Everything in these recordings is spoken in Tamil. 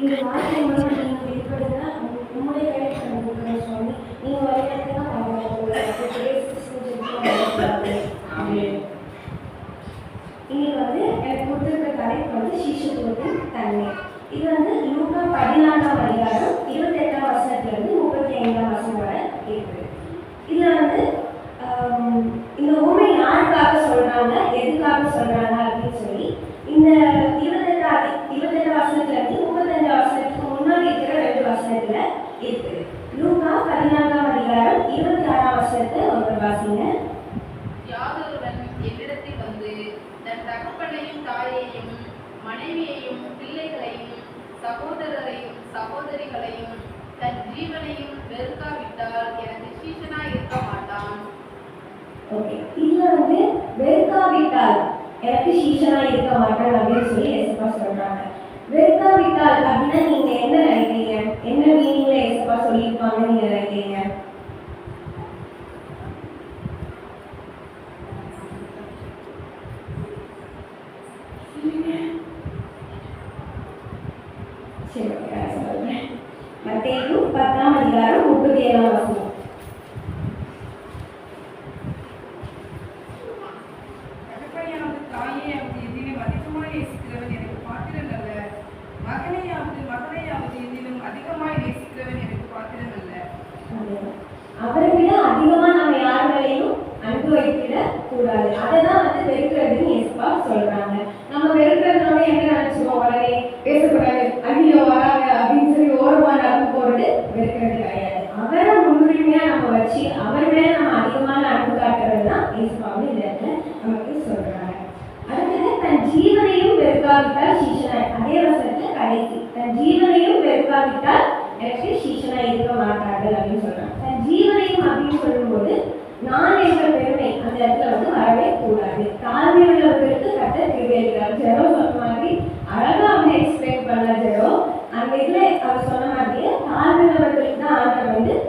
இந்த வாழ்க்கை மூலம் நீங்கள் வெளிப்படுங்க உங்களுடைய வேலைக்கு அனுப்புகிற சுவாமி நீங்கள் வழிநடத்தினா இன்னைக்கு எனக்கு கொடுத்துருக்க தலைப்பு சீஷத்துவத்தின் தன்மை. இது லூக்கா 14ஆம் அதிகாரம் 28ஆம் வசனத்திலிருந்து 35ஆம் வசனம் வரை இருக்குது. இதுல இந்த உண்மை யாருக்காக சொல்றாங்க, எதுக்காக சொல்றாங்க அப்படின்னு சொல்லி இந்த 28 வசனத்திலிருந்து 35 வசனத்துக்கு முன்னாடி இருக்கிற 2 வசனத்துல இருக்குது. லூக்கா 14ஆம் அதிகாரம் 26ஆம் வசனத்தை ஒரு வாசிங்க. யாதொருவன் என்னிடத்தில் வந்து தன் தகப்பனையும் தாயையும் மனைவியையும் பிள்ளைகளையும் சகோதரரையும் சகோதரிகளையும் தன் ஜீவனையும் வெறுக்காவிட்டால் எனக்கு சீஷனாய் இருக்க மாட்டான். ஓகே, இதுல வெறுக்காவிட்டால் எனக்கு சீஷனாய் இருக்க மாட்டான் அப்படின்னு சொல்லி ஏசப்பா சொல்றாங்க. வெறுக்காவிட்டால் அப்படின்னா நீங்க என்ன நினைக்கிறீங்க? என்ன மீனிங்ல ஏசப்பா சொல்லியிருப்பாங்கன்னு நீங்க நினைக்கிறீங்க? மத்தேயு 10ஆம் அதிகாரம் 37ஆம் வசனம். தகப்பனையாவது தாயையாவது என்னிலும் அதிகமாய் நேசிக்கிறவன் எனக்கு பாத்திரன் அல்ல. மகனையாவது என்னிலும் அதிகமாய் நேசிக்கிறவன் எனக்கு பாத்திரன் அல்ல. அவரை விட அதிகமா நம்ம யார் மேலேயும் அன்பு வைக்கிட கூடாது. அதைதான் வெறுக்கிறதுன்னு இயேசுப்பா சொல்றாங்க. நம்ம வெறுக்கிறதுனால என்ன நினைச்சுக்கோம், உடனே பேசக்கூடாது, ஐயோ வராங்க அப்படின்னு சொல்லி ஓரமா நடந்து போறது வெறுக்கிறது கிடையாது. அவரை முன்னுரிமையா நம்ம வச்சு அவர் மேல நம்ம அதிகமான அன்பு காட்டுறது தான் இயேசுப்பாவும் இந்த இடத்துல நமக்கு சொல்றாங்க. அடுத்தது தன் ஜீவனையும் வெறுக்காவிட்டால் சீஷனாய், அதே வசனத்துல கடைசி தன் ஜீவனையும் வெறுக்காவிட்டால் எனக்கு சீஷனாய் இருக்க மாட்டார்கள் அப்படின்னு சொல்றாங்க. தன் ஜீவனையும் அப்படின்னு சொல்லும்போது நான் என்ற பெருமை அந்த இடத்துல வரவே கூடாது. தாழ்மை உள்ளவர்களுக்கு கர்த்தர் கிருபை அளிக்கிறார். ஜெரோ சொன்ன மாதிரி அழகா எக்ஸ்பிளைன் பண்ண ஜெரோ அந்த இதுல அவர் சொன்ன மாதிரியே தாழ்மை உள்ளவர்களுக்கு தான் ஆண்டவர்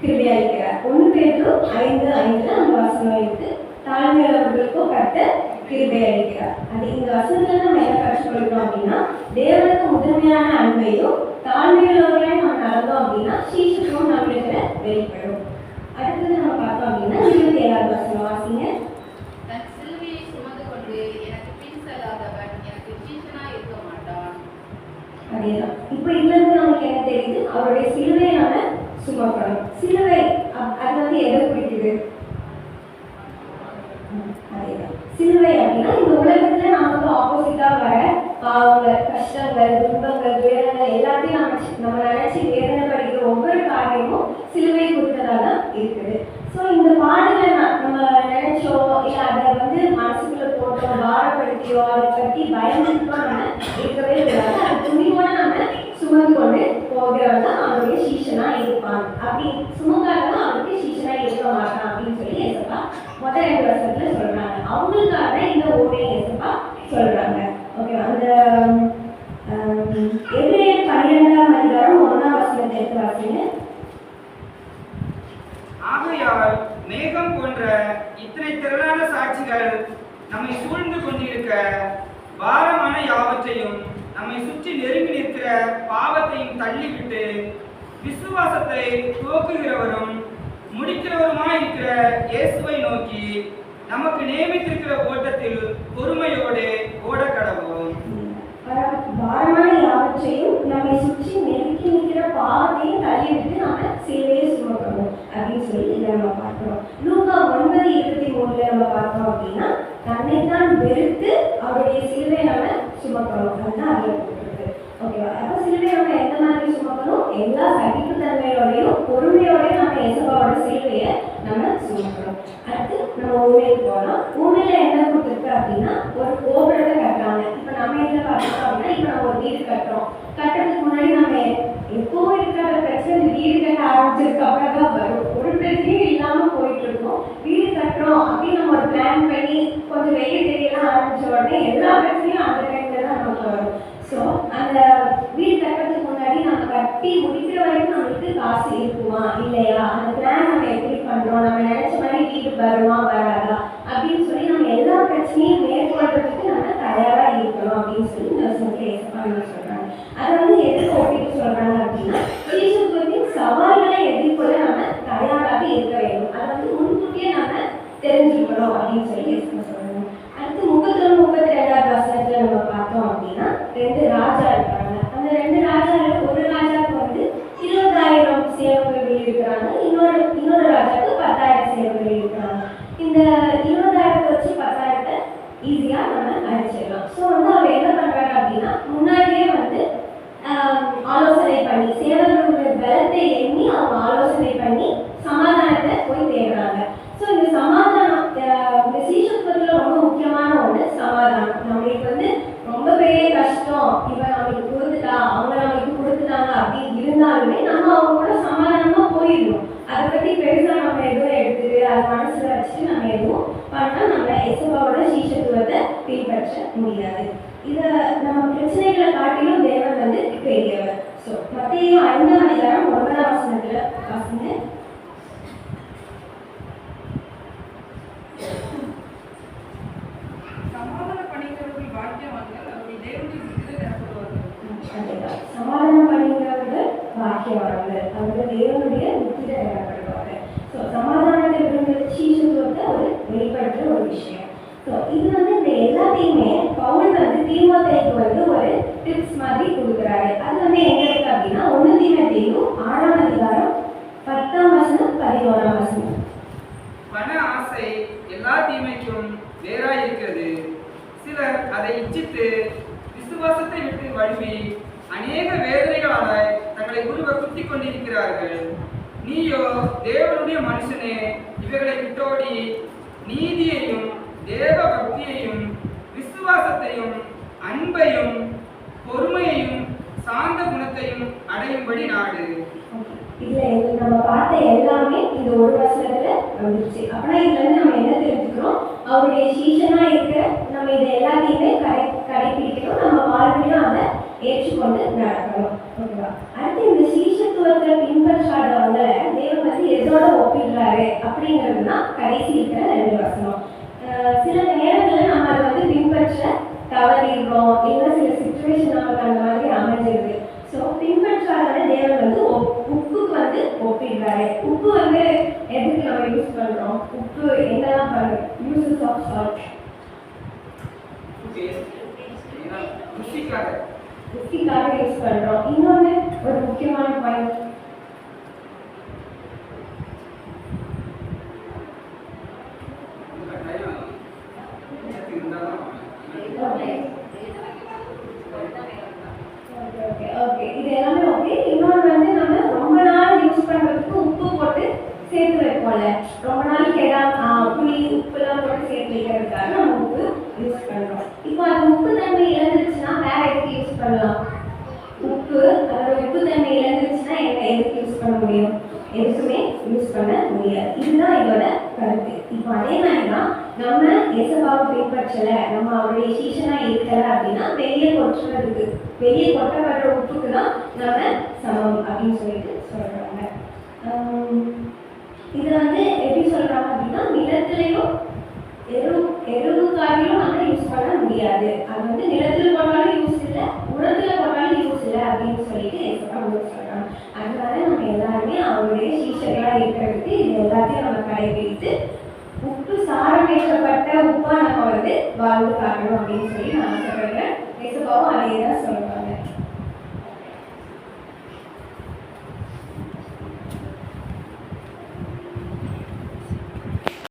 கிருபை அளிக்கிறார். 1 பேதுரு 5:5 அந்த வசனம் இருக்கு. தாழ்மை உள்ளவர்களுக்கும் கர்த்தர் கிருபை அளிக்கிறார். அது இந்த வசனத்துல நம்ம என்ன கற்றுக்கொள்கிறோம் அப்படின்னா, தேவனுக்கு முதன்மையான அன்பையும் தாழ்மையுள்ளவர்களையும் நம்ம நடந்தோம் அப்படின்னா சீஷத்துவம் நம்மளுக்கு வெளிப்படும். அடுத்தது நம்ம பார்த்தோம் அப்படின்னா 27ஆவது வசனம் வாசிங்க. தன் சிலுவையை சுமந்து கொண்டு எனக்கு பின் செல்லாதவன் எனக்கு சீஷனாய் இருக்க மாட்டான். அதேதான். இப்போ இதுல இருந்து நமக்கு என்ன தெரியுது, அவருடைய சிலுவையை நம்ம சுமக்கணும். சிலுவை அது எதை குறிக்குது? அதேதான். சிலுவை அப்படின்னா இந்த உலகத்துல நமக்கு ஆப்போசிட்டா வர பாவங்கள், கஷ்டங்கள், துன்பங்கள், வேதனைகள் எல்லாத்தையும் நம்ம நினைச்சு வேதனை படிக்கிற ஒவ்வொரு காரியமும் சிலுவை குறித்ததா தான் இருக்குது. ஸோ இந்த பாடலை நம்ம நினைச்சோ இல்லை அதை மனசுக்குள்ள போட்டோ பாரப்படுத்தியோ அதை பற்றி பயந்துட்டோ நம்ம இருக்கவே கூடாது. அது துணிவோட நம்ம சுமந்து கொண்டு போகிறவன் தான் அவனுடைய சீஷனா இருப்பான். அப்படி சுமக்காரதான் அவனுக்கு சீஷனா இருக்க மாட்டான் அப்படின்னு சொல்லி ஏசப்பா முதல் 2 வருஷத்துல சொல்றாங்க. அவங்களுக்காக இந்த ஓமையை ஏசப்பா சொல்றாங்க. ஓகே, அந்த எபிரேயர் 12ஆம் அதிகாரம் 1ஆம் வசனத்தை எடுத்து வாசிங்க. ஆகையால் மேகம் போன்ற இத்தனை திரளான சாட்சிகள் நம்மை சூழ்ந்து கொண்டிருக்க பாரமான யாவற்றையும் நம்மை சுற்றி நெருங்கி நிற்கிற பாவத்தையும் தள்ளிவிட்டு விசுவாசத்தை துவக்குகிறவரும் முடிக்கிறவருமாய் இருக்கிற இயேசுவை நோக்கி நமக்கு நியமித்திருக்கிற ஓட்டத்தில் பொறுமையோடு ஓட கடவோம். பாரமான யாவற்றையும் நம்மை சுற்றி நெருக்கி நிற்கிற பாவத்தையும் தள்ளிவிட்டு நாம சிலுவையை சுமக்கணும் அப்படின்னு சொல்லி இதை நம்ம பார்க்கிறோம். லூக்கா 9:23 நம்ம பார்த்தோம் அப்படின்னா தன்னைத்தான் வெறுத்து அவருடைய சிலுவையை நம்ம சுமக்கணும். அதுதான் அதில் போட்டிருக்கு. ஓகேவா? அப்போ சிலுவையை நம்ம எந்த மாதிரி சுமக்கணும்? எல்லா சகிப்புத்தன்மையோடையும் பொறுமையோடையும் நம்ம இயேசுவோட சிலுவையை நம்ம சுமக்கணும். அடுத்து நம்ம ஊமைக்கு போகலாம். ஊமையில என்ன கொடுத்துருக்கு அப்படின்னா ஒரு கோபுரத்தை கட்டுறாங்க. இப்போ நம்ம இதில் பார்த்தோம் அப்படின்னா இப்போ நம்ம ஒரு வீடு கட்டுறோம். கட்டுறதுக்கு முன்னாடி நம்ம எப்பவும் இருக்கிற பிரச்சனை வீடு கட்ட ஆரம்பிச்சதுக்கு அப்புறம் தான் வரும். ஒரு பிரச்சனையும் இல்லாமல் போயிட்டு இருக்கோம். வீடு கட்டுறோம் அப்படின்னு நம்ம ஒரு பிளான் பண்ணி கொஞ்சம் வெயில் தெரியலாம் ஆரம்பிச்ச உடனே எல்லா பிரச்சனையும் அந்த டைம்ல தான் நமக்கு வரும். ஸோ அந்த வீடு கட்டுறதுக்கு முன்னாடி நம்ம கட்டி முடிக்கிற வரைக்கும் நம்மளுக்கு காசு இருக்குமா இல்லையா, அந்த பிளான் நம்ம எப்படி இருக்கணும், நம்ம நினைச்ச மாதிரி வீட்டுக்கு வருமா வராதா அப்படின்னு சொல்லி நம்ம எல்லா பிரச்சனையும் மேற்கொள்றதுக்கு நம்ம தயாரா இருக்கணும் அப்படின்னு சொல்லி இந்த வசனத்துல இயேசப்பா சொல்றாங்க. அதை வந்து எதுக்கு ஒப்பிட்டு சொல்றாங்க அப்படின்னா, சீஷத்துவத்தின் சவால்களை எதிர்கொள்ள நம்ம தயாராக இருக்க வேண்டும், அதை வந்து முன்கூட்டியே நம்ம தெரிஞ்சுக்கணும் அப்படின்னு சொல்லி இயேசப்பா சொல்றாங்க. அடுத்து 31-32 வசனத்துல நம்ம பார்த்தோம் அப்படின்னா 2 ராஜா இருக்காங்க. அந்த 2 ராஜால ஒரு ராஜாவுக்கு வந்து 20,000 சேவகர்கள் இருக்கிறாங்க, இன்னொரு ராஜாவுக்கு 10,000 சேவகர்கள் இருக்கிறாங்க. இந்த 20,000 வச்சு 10,000 ஈஸியா நம்ம அடிச்சிடலாம். ஸோ வந்து அவர் என்ன பண்றாரு அப்படின்னா, முன்னாடியே வந்து ஆலோசனை பண்ணி சேவகர்களுடைய பலத்தை எண்ணி அவங்க ஆலோசனை பண்ணி சமாதானத்தை போய் தேடுறாங்க. ஸோ இந்த சமாதானம் இந்த சீஷத்துவத்தில் ரொம்ப முக்கியமான ஒன்று சமாதானம். நம்மளுக்கு வந்து ரொம்ப பெரிய கஷ்டம், இவன் நம்மளுக்கு கொடுத்துட்டா அவங்க நம்மளுக்கு கொடுத்துட்டாங்க அப்படின்னு இருந்தாலுமே நம்ம அவங்க கூட சமாதானமா போயிடணும். அதை பற்றி பெருசாக நம்ம எதுவும் எடுத்துட்டு அதை மனசுல வச்சுட்டு நம்ம எதுவும் பண்ணால் நம்ம இயேசுவோட சீஷத்துவத்தை பின்பற்ற முடியாது. இதை நம்ம பிரச்சனைகளை காட்டிலும் தேவன் வந்து பெரியவர். ஸோ மத்தேயு 5:9 வசனத்துல வாசிங்க. சமாதானம் பண்ணிக்கிறவர்கள் பாக்கியவான்கள், அவருடைய தேவனுடைய விருது எனப்படுவார்கள். சமாதானம் பண்ணுகிறவர்கள் பாக்கியவான்கள், அவர்கள் தேவனுடைய முத்திரை எனப்படுவார்கள். ஸோ சமாதானத்தை விரும்புகிற சீஷத்துவத்தை ஒரு வெளிப்படுத்துற ஒரு விஷயம். ஸோ இது வந்து இந்த எல்லாத்தையுமே பவுல் வந்து தீமோத்தேயுக்கு வந்து ஒரு டிப்ஸ் மாதிரி கொடுக்குறாரு. அது வந்து எங்க இருக்கு அப்படின்னா 1 தீமோத்தேயு 6ஆம் அதிகாரம் 10ஆம் வசனம் 11ஆம் வசனம். பண ஆசை எல்லா தீமைக்கும் வேறாய் இருக்கிறது. சிலர் அதை இச்சித்து விசுவாசத்தை விட்டு வழுவி அநேக வேதனைகளால் தங்களை குருவ குத்திக் கொண்டிருக்கிறார்கள். நீயோ தேவனுடைய மனுஷனே, இவைகளை விட்டோடி நீதியையும் தேவ பக்தியையும் விசுவாசத்தையும் அன்பையும் பொறுமையையும் சாந்த குணத்தையும் அடையும்படி நாடு. இதுல நம்ம பார்த்த எல்லாமே இந்த ஒரு வசனத்துல வந்துருச்சு. அப்படின்னா இதுல இருந்து நம்ம என்ன தெரிஞ்சுக்கிறோம், அவருடைய சீஷனா இருக்கிற நம்ம இதை எல்லாத்தையுமே கடைபிடிக்கணும், நம்ம வாழ்க்கையும் அதை ஏற்றுக்கொண்டு நடக்கணும். ஓகேவா? அடுத்து இந்த சீஷத்துவத்தை பின்பற்றாதவங்களை தேவன் வந்து எதோட ஒப்பிடுறாரு அப்படிங்கிறது தான் கடைசி இருக்கிற 2 வசனம். சில நேரங்களில் நம்ம அதை வந்து பின்பற்ற தவறிடுறோம், இல்லை சில சுச்சுவேஷன் நமக்கு அந்த மாதிரி அமைஞ்சிருது. ஸோ பின்பற்றாத தேவன் வந்து உப்புக்கு வந்து ஒப்பிடுறாரு. உப்பு வந்து எதுக்கு நம்ம யூஸ் பண்றோம், உப்பு என்னெல்லாம் பண்ணுறோம், யூசஸ் ஆஃப் சால்ட் ருசிக்காக யூஸ் பண்றோம். இன்னொன்று ஒரு முக்கியமான பாயிண்ட், இது எல்லாமே ஓகே. இன்னொன்று வந்து நம்ம ரொம்ப நாள் யூஸ் பண்றதுக்கு உப்பு போட்டு சேர்த்து வைப்போம்ல, ரொம்ப நாள் புளி உப்புலாம் போட்டு சேர்த்து வைக்கிறதுக்காக நம்ம உப்பு யூஸ் பண்றோம். இப்போ அது உப்பு தன்மை இழந்துருச்சுன்னா வேற எதுக்கு யூஸ் பண்ணலாம்? உப்பு அதோட உப்பு தன்மை இழந்துருச்சுன்னா எதுக்கு யூஸ் பண்ண முடியும்? எதுக்குமே யூஸ் பண்ண முடியாது. இதுதான் இதோட கருத்து. இப்போ அதே மாதிரி தான் நம்ம இயேசுவாவை பின்பற்றல, நம்ம அவருடைய சீஷனா இருக்கல அப்படின்னா வெளியே கொட்டப்படுற உப்புக்கு தான் நம்ம சமம் அப்படின்னு சொல்லிட்டு சொல்றாங்க. இது வந்து எப்படி சொல்றாங்க அப்படின்னா, நிலத்திலையும் எருவுக்காரிலும் நம்ம யூஸ் பண்ண முடியாது. அது வந்து நிலத்துல போட்டாலும் யூஸ் இல்லை, உரத்துல போட்டாலும் யூஸ் இல்லை அப்படின்னு சொல்லிட்டு சொல்றாங்க. அதனால நம்ம எல்லாருமே அவருடைய சீஷர்களா இருக்கிறதுக்கு இது எல்லாத்தையும் நம்ம கடைபிடித்து உப்பு சாரம் ஏற்றப்பட்ட உப்பா நம்ம வந்து வாழ்ந்து காட்டணும் அப்படின்னு சொல்லி நான் சொல்றேன்.